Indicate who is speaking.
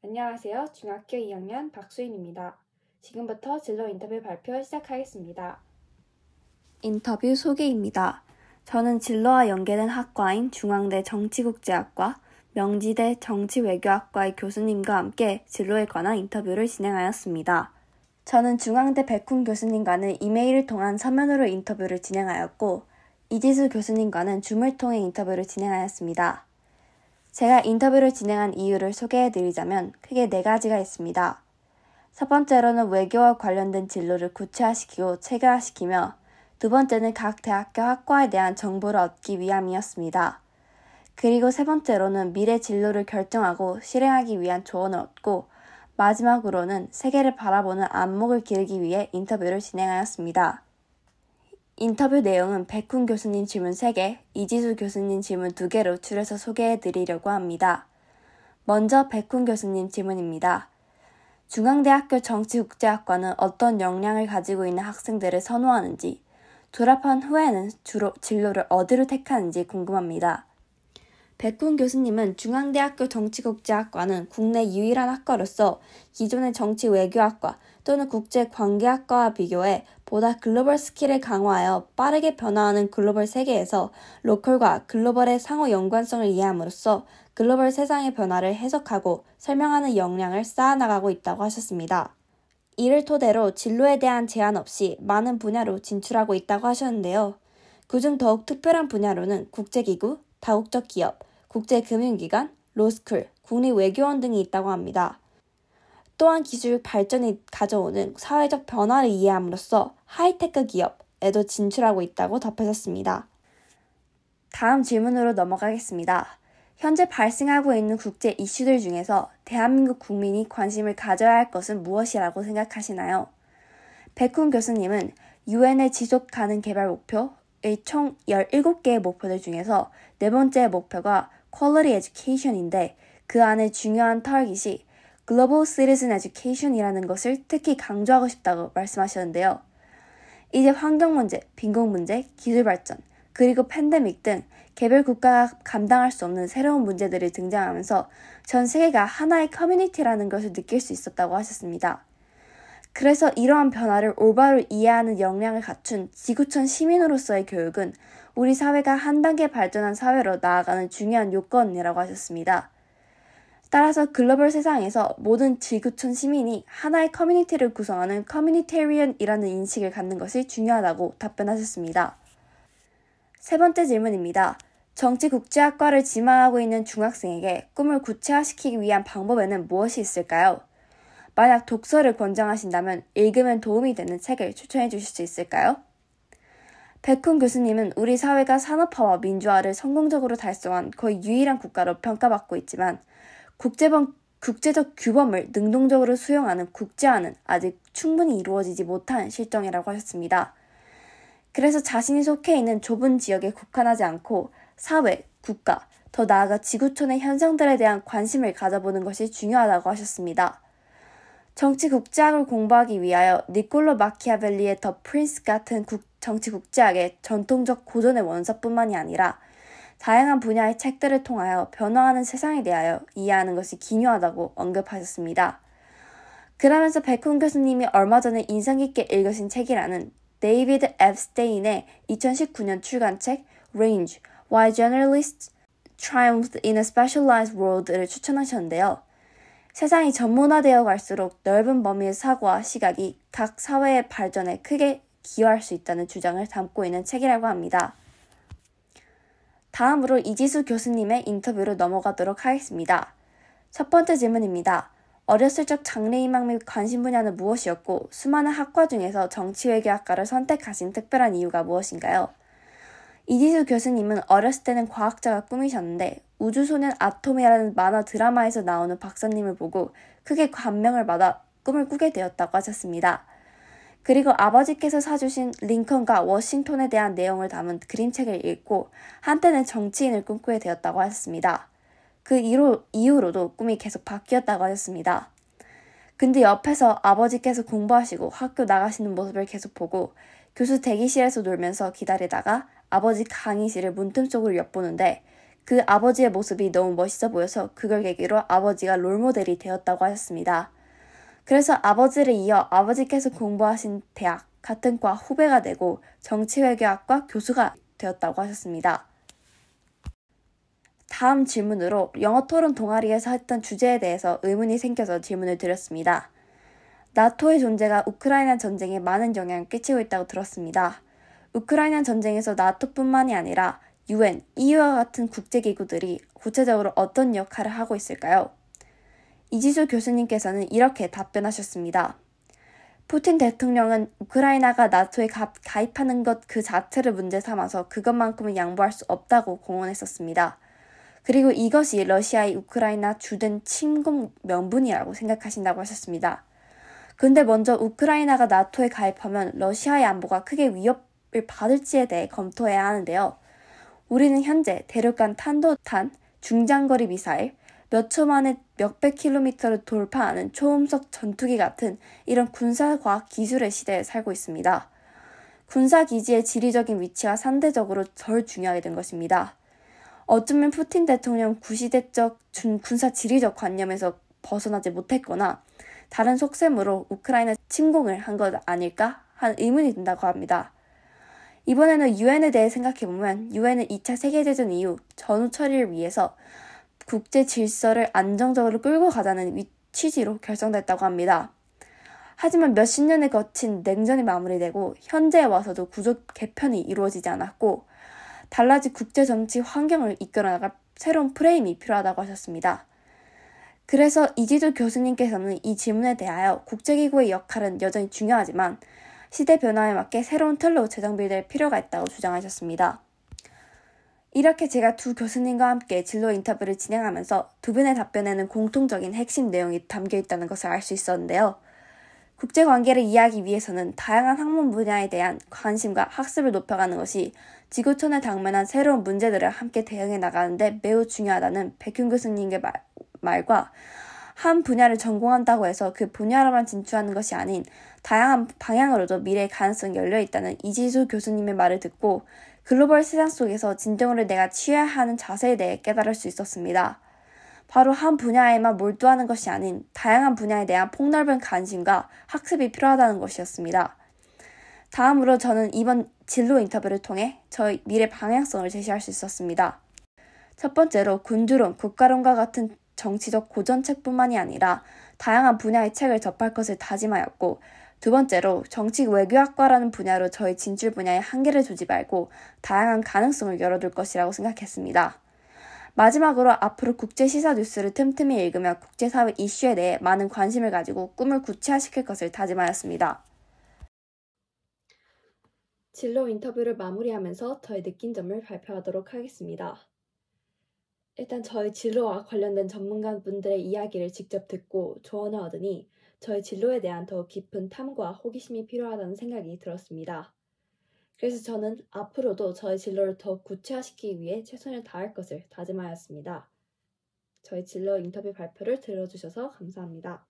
Speaker 1: 안녕하세요. 중학교 2학년 박수인입니다. 지금부터 진로 인터뷰 발표 시작하겠습니다.
Speaker 2: 인터뷰 소개입니다. 저는 진로와 연계된 학과인 중앙대 정치국제학과, 명지대 정치외교학과의 교수님과 함께 진로에 관한 인터뷰를 진행하였습니다. 저는 중앙대 백훈 교수님과는 이메일을 통한 서면으로 인터뷰를 진행하였고, 이지수 교수님과는 줌을 통해 인터뷰를 진행하였습니다. 제가 인터뷰를 진행한 이유를 소개해드리자면 크게 4가지가 있습니다. 첫 번째로는 외교와 관련된 진로를 구체화시키고 체계화시키며, 두 번째는 각 대학교 학과에 대한 정보를 얻기 위함이었습니다. 그리고 세 번째로는 미래 진로를 결정하고 실행하기 위한 조언을 얻고, 마지막으로는 세계를 바라보는 안목을 기르기 위해 인터뷰를 진행하였습니다. 인터뷰 내용은 백훈 교수님 질문 3개, 이지수 교수님 질문 2개로 줄여서 소개해드리려고 합니다. 먼저 백훈 교수님 질문입니다. 중앙대학교 정치국제학과는 어떤 역량을 가지고 있는 학생들을 선호하는지, 졸업한 후에는 주로 진로를 어디로 택하는지 궁금합니다. 백훈 교수님은 중앙대학교 정치국제학과는 국내 유일한 학과로서 기존의 정치외교학과 또는 국제관계학과와 비교해 보다 글로벌 스킬을 강화하여 빠르게 변화하는 글로벌 세계에서 로컬과 글로벌의 상호 연관성을 이해함으로써 글로벌 세상의 변화를 해석하고 설명하는 역량을 쌓아나가고 있다고 하셨습니다. 이를 토대로 진로에 대한 제한 없이 많은 분야로 진출하고 있다고 하셨는데요. 그중 더욱 특별한 분야로는 국제기구, 다국적 기업, 국제금융기관, 로스쿨, 국립외교원 등이 있다고 합니다. 또한 기술 발전이 가져오는 사회적 변화를 이해함으로써 하이테크 기업에도 진출하고 있다고 답하셨습니다. 다음 질문으로 넘어가겠습니다. 현재 발생하고 있는 국제 이슈들 중에서 대한민국 국민이 관심을 가져야 할 것은 무엇이라고 생각하시나요? 백훈 교수님은 유엔의 지속가능 개발 목표의 총 17개의 목표들 중에서 4번째 목표가 Quality Education인데 그 안에 중요한 타깃이 Global Citizen Education이라는 것을 특히 강조하고 싶다고 말씀하셨는데요. 이제 환경 문제, 빈곤 문제, 기술 발전, 그리고 팬데믹 등 개별 국가가 감당할 수 없는 새로운 문제들이 등장하면서 전 세계가 하나의 커뮤니티라는 것을 느낄 수 있었다고 하셨습니다. 그래서 이러한 변화를 올바로 이해하는 역량을 갖춘 지구촌 시민으로서의 교육은 우리 사회가 한 단계 발전한 사회로 나아가는 중요한 요건이라고 하셨습니다. 따라서 글로벌 세상에서 모든 지구촌 시민이 하나의 커뮤니티를 구성하는 커뮤니테리언이라는 인식을 갖는 것이 중요하다고 답변하셨습니다. 세 번째 질문입니다. 정치국제학과를 지망하고 있는 중학생에게 꿈을 구체화시키기 위한 방법에는 무엇이 있을까요? 만약 독서를 권장하신다면 읽으면 도움이 되는 책을 추천해 주실 수 있을까요? 백훈 교수님은 우리 사회가 산업화와 민주화를 성공적으로 달성한 거의 유일한 국가로 평가받고 있지만 국제적 규범을 능동적으로 수용하는 국제화는 아직 충분히 이루어지지 못한 실정이라고 하셨습니다. 그래서 자신이 속해 있는 좁은 지역에 국한하지 않고 사회, 국가, 더 나아가 지구촌의 현상들에 대한 관심을 가져보는 것이 중요하다고 하셨습니다. 정치국제학을 공부하기 위하여 니콜로 마키아벨리의 더 프린스 같은 정치국제학의 전통적 고전의 원서뿐만이 아니라 다양한 분야의 책들을 통하여 변화하는 세상에 대하여 이해하는 것이 기묘하다고 언급하셨습니다. 그러면서 백훈 교수님이 얼마 전에 인상 깊게 읽으신 책이라는 데이비드 앱스테인의 2019년 출간 책 Range, Why Generalists Triumphed in a Specialized World를 추천하셨는데요. 세상이 전문화되어 갈수록 넓은 범위의 사고와 시각이 각 사회의 발전에 크게 기여할 수 있다는 주장을 담고 있는 책이라고 합니다. 다음으로 이지수 교수님의 인터뷰로 넘어가도록 하겠습니다. 첫 번째 질문입니다. 어렸을 적 장래희망 및 관심 분야는 무엇이었고 수많은 학과 중에서 정치외교학과를 선택하신 특별한 이유가 무엇인가요? 이지수 교수님은 어렸을 때는 과학자가 꿈이셨는데 우주소년 아톰이라는 만화 드라마에서 나오는 박사님을 보고 크게 감명을 받아 꿈을 꾸게 되었다고 하셨습니다. 그리고 아버지께서 사주신 링컨과 워싱턴에 대한 내용을 담은 그림책을 읽고 한때는 정치인을 꿈꾸게 되었다고 하셨습니다. 그 이후로도 꿈이 계속 바뀌었다고 하셨습니다. 근데 옆에서 아버지께서 공부하시고 학교 나가시는 모습을 계속 보고 교수 대기실에서 놀면서 기다리다가 아버지 강의실을 문틈 속으로 엿보는데 그 아버지의 모습이 너무 멋있어 보여서 그걸 계기로 아버지가 롤모델이 되었다고 하셨습니다. 그래서 아버지를 이어 아버지께서 공부하신 대학 같은 과 후배가 되고 정치외교학과 교수가 되었다고 하셨습니다. 다음 질문으로 영어 토론 동아리에서 했던 주제에 대해서 의문이 생겨서 질문을 드렸습니다. 나토의 존재가 우크라이나 전쟁에 많은 영향을 끼치고 있다고 들었습니다. 우크라이나 전쟁에서 나토뿐만이 아니라 UN, EU와 같은 국제기구들이 구체적으로 어떤 역할을 하고 있을까요? 이지수 교수님께서는 이렇게 답변하셨습니다. 푸틴 대통령은 우크라이나가 나토에 가입하는 것 그 자체를 문제 삼아서 그것만큼은 양보할 수 없다고 공언했었습니다. 그리고 이것이 러시아의 우크라이나 주된 침공 명분이라고 생각하신다고 하셨습니다. 근데 먼저 우크라이나가 나토에 가입하면 러시아의 안보가 크게 위협을 받을지에 대해 검토해야 하는데요. 우리는 현재 대륙간 탄도탄, 중장거리 미사일, 몇 초 만에 몇백 킬로미터를 돌파하는 초음속 전투기 같은 이런 군사과학 기술의 시대에 살고 있습니다. 군사기지의 지리적인 위치가 상대적으로 덜 중요하게 된 것입니다. 어쩌면 푸틴 대통령 구시대적 군사 지리적 관념에서 벗어나지 못했거나 다른 속셈으로 우크라이나 침공을 한 것 아닐까 하는 의문이 든다고 합니다. 이번에는 유엔에 대해 생각해보면 유엔은 2차 세계대전 이후 전후 처리를 위해서 국제 질서를 안정적으로 끌고 가자는 취지로 결성됐다고 합니다. 하지만 몇십 년에 거친 냉전이 마무리되고 현재에 와서도 구조 개편이 이루어지지 않았고 달라진 국제 정치 환경을 이끌어나갈 새로운 프레임이 필요하다고 하셨습니다. 그래서 이지주 교수님께서는 이 질문에 대하여 국제기구의 역할은 여전히 중요하지만 시대 변화에 맞게 새로운 틀로 재정비될 필요가 있다고 주장하셨습니다. 이렇게 제가 두 교수님과 함께 진로 인터뷰를 진행하면서 두 분의 답변에는 공통적인 핵심 내용이 담겨 있다는 것을 알 수 있었는데요. 국제관계를 이해하기 위해서는 다양한 학문 분야에 대한 관심과 학습을 높여가는 것이 지구촌에 당면한 새로운 문제들을 함께 대응해 나가는데 매우 중요하다는 백윤 교수님의 말과 한 분야를 전공한다고 해서 그 분야로만 진출하는 것이 아닌 다양한 방향으로도 미래의 가능성이 열려있다는 이지수 교수님의 말을 듣고 글로벌 세상 속에서 진정으로 내가 취해야 하는 자세에 대해 깨달을 수 있었습니다. 바로 한 분야에만 몰두하는 것이 아닌 다양한 분야에 대한 폭넓은 관심과 학습이 필요하다는 것이었습니다. 다음으로 저는 이번 진로 인터뷰를 통해 저의 미래 방향성을 제시할 수 있었습니다. 첫 번째로 군주론, 국가론과 같은 정치적 고전책뿐만이 아니라 다양한 분야의 책을 접할 것을 다짐하였고 두 번째로 정치 외교학과라는 분야로 저의 진출 분야에 한계를 두지 말고 다양한 가능성을 열어둘 것이라고 생각했습니다. 마지막으로 앞으로 국제시사 뉴스를 틈틈이 읽으며 국제사회 이슈에 대해 많은 관심을 가지고 꿈을 구체화시킬 것을 다짐하였습니다.
Speaker 1: 진로 인터뷰를 마무리하면서 저의 느낀 점을 발표하도록 하겠습니다. 일단 저의 진로와 관련된 전문가분들의 이야기를 직접 듣고 조언을 얻으니 저의 진로에 대한 더 깊은 탐구와 호기심이 필요하다는 생각이 들었습니다. 그래서 저는 앞으로도 저의 진로를 더 구체화시키기 위해 최선을 다할 것을 다짐하였습니다. 저희 진로 인터뷰 발표를 들어주셔서 감사합니다.